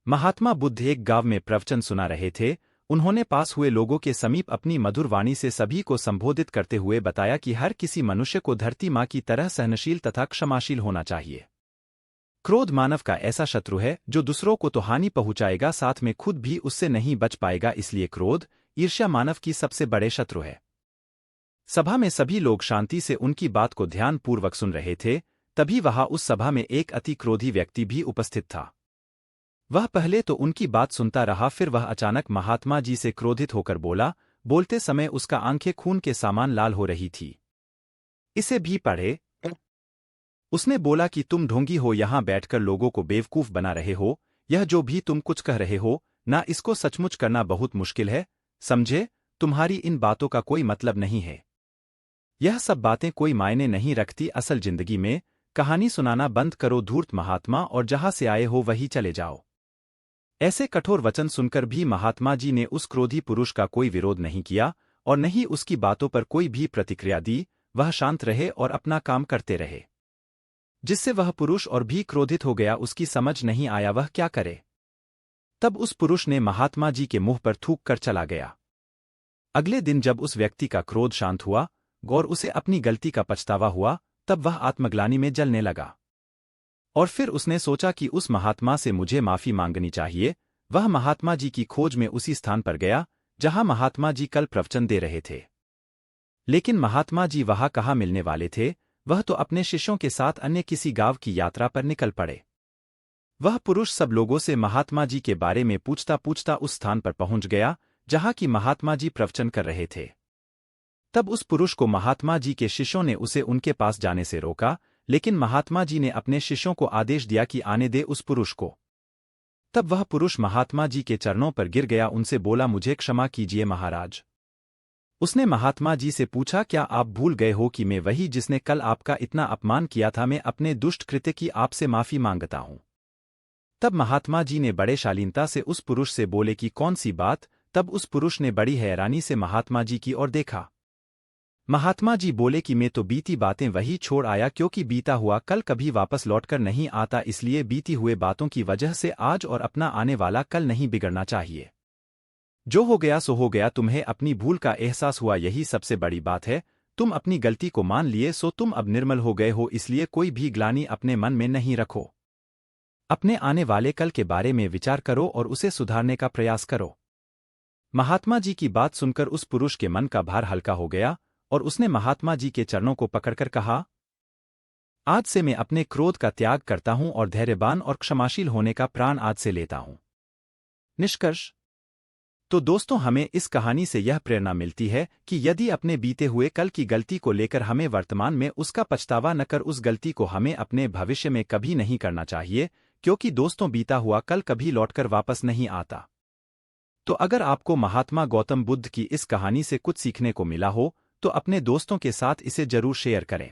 महात्मा बुद्ध एक गांव में प्रवचन सुना रहे थे। उन्होंने पास हुए लोगों के समीप अपनी मधुर वाणी से सभी को संबोधित करते हुए बताया कि हर किसी मनुष्य को धरती माँ की तरह सहनशील तथा क्षमाशील होना चाहिए। क्रोध मानव का ऐसा शत्रु है जो दूसरों को तो हानि पहुंचाएगा, साथ में खुद भी उससे नहीं बच पाएगा। इसलिए क्रोध, ईर्ष्या मानव की सबसे बड़े शत्रु है। सभा में सभी लोग शांति से उनकी बात को ध्यानपूर्वक सुन रहे थे। तभी वहां उस सभा में एक अति क्रोधी व्यक्ति भी उपस्थित था। वह पहले तो उनकी बात सुनता रहा, फिर वह अचानक महात्मा जी से क्रोधित होकर बोला। बोलते समय उसका आंखें खून के समान लाल हो रही थी। इसे भी पढ़े। उसने बोला कि तुम ढोंगी हो, यहां बैठकर लोगों को बेवकूफ बना रहे हो। यह जो भी तुम कुछ कह रहे हो ना, इसको सचमुच करना बहुत मुश्किल है। समझे, तुम्हारी इन बातों का कोई मतलब नहीं है। यह सब बातें कोई मायने नहीं रखती असल जिंदगी में। कहानी सुनाना बंद करो धूर्त महात्मा, और जहां से आए हो वहीं चले जाओ। ऐसे कठोर वचन सुनकर भी महात्मा जी ने उस क्रोधी पुरुष का कोई विरोध नहीं किया और न ही उसकी बातों पर कोई भी प्रतिक्रिया दी। वह शांत रहे और अपना काम करते रहे, जिससे वह पुरुष और भी क्रोधित हो गया। उसकी समझ नहीं आया वह क्या करे। तब उस पुरुष ने महात्मा जी के मुंह पर थूक कर चला गया। अगले दिन जब उस व्यक्ति का क्रोध शांत हुआ और उसे अपनी गलती का पछतावा हुआ, तब वह आत्मग्लानि में जलने लगा। और फिर उसने सोचा कि उस महात्मा से मुझे माफी मांगनी चाहिए। वह महात्मा जी की खोज में उसी स्थान पर गया जहां महात्मा जी कल प्रवचन दे रहे थे। लेकिन महात्मा जी वहां कहाँ मिलने वाले थे। वह तो अपने शिष्यों के साथ अन्य किसी गांव की यात्रा पर निकल पड़े। वह पुरुष सब लोगों से महात्मा जी के बारे में पूछता पूछता उस स्थान पर पहुंच गया जहां की महात्मा जी प्रवचन कर रहे थे। तब उस पुरुष को महात्मा जी के शिष्यों ने उसे उनके पास जाने से रोका, लेकिन महात्मा जी ने अपने शिष्यों को आदेश दिया कि आने दे उस पुरुष को। तब वह पुरुष महात्मा जी के चरणों पर गिर गया, उनसे बोला, मुझे क्षमा कीजिए महाराज। उसने महात्मा जी से पूछा, क्या आप भूल गए हो कि मैं वही जिसने कल आपका इतना अपमान किया था। मैं अपने दुष्ट कृत्य की आपसे माफी मांगता हूं। तब महात्मा जी ने बड़े शालीनता से उस पुरुष से बोले कि कौन सी बात। तब उस पुरुष ने बड़ी हैरानी से महात्मा जी की ओर देखा। महात्मा जी बोले कि मैं तो बीती बातें वही छोड़ आया, क्योंकि बीता हुआ कल कभी वापस लौटकर नहीं आता। इसलिए बीती हुए बातों की वजह से आज और अपना आने वाला कल नहीं बिगड़ना चाहिए। जो हो गया सो हो गया। तुम्हें अपनी भूल का एहसास हुआ, यही सबसे बड़ी बात है। तुम अपनी गलती को मान लिए, सो तुम अब निर्मल हो गए हो। इसलिए कोई भी ग्लानि अपने मन में नहीं रखो। अपने आने वाले कल के बारे में विचार करो और उसे सुधारने का प्रयास करो। महात्मा जी की बात सुनकर उस पुरुष के मन का भार हल्का हो गया और उसने महात्मा जी के चरणों को पकड़कर कहा, आज से मैं अपने क्रोध का त्याग करता हूं और धैर्यवान और क्षमाशील होने का प्राण आज से लेता हूं। निष्कर्ष। तो दोस्तों, हमें इस कहानी से यह प्रेरणा मिलती है कि यदि अपने बीते हुए कल की गलती को लेकर हमें वर्तमान में उसका पछतावा न कर, उस गलती को हमें अपने भविष्य में कभी नहीं करना चाहिए, क्योंकि दोस्तों बीता हुआ कल कभी लौटकर वापस नहीं आता। तो अगर आपको महात्मा गौतम बुद्ध की इस कहानी से कुछ सीखने को मिला हो तो अपने दोस्तों के साथ इसे जरूर शेयर करें।